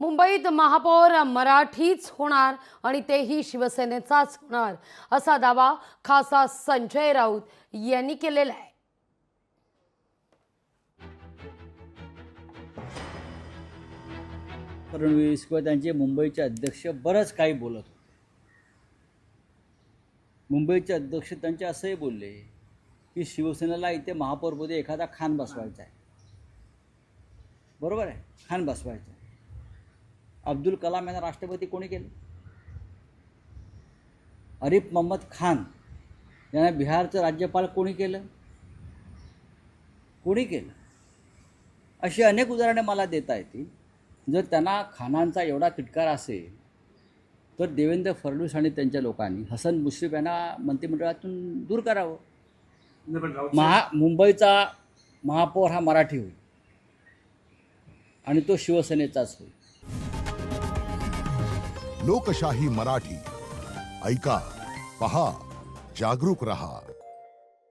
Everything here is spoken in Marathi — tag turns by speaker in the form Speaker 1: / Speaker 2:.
Speaker 1: मुंबईत महापौर मराठीच होणार आणि तेही शिवसेनेचाच होणार असा दावा खासदार संजय राऊत यांनी केलेला आहे।
Speaker 2: फडणवीस किंवा त्यांचे मुंबईचे अध्यक्ष बरंच काही बोलत होते। मुंबईचे अध्यक्ष त्यांचे असंही बोलले की शिवसेनेला इथे महापौरपदी एखादा खान बसवायचा आहे। बरोबर आहे, खान बसवायचा आहे। अब्दुल कलाम यांना राष्ट्रपती कोणी केले? आरिफ मोहम्मद खान यांना बिहारचं राज्यपाल कोणी केलं? कोणी केलं? अशी अनेक उदाहरणे मला देता येतील। जर त्यांना खानांचा एवढा तिटकार असेल तर देवेंद्र फडणवीस आणि त्यांच्या लोकांनी हसन मुश्रीफ यांना मंत्रिमंडळातून दूर करावं। मुंबईचा महापौर हा मराठी होईल आणि तो शिवसेनेचाच होईल।
Speaker 3: लोकशाही मराठी ऐका, पहा, जागरूक रहा।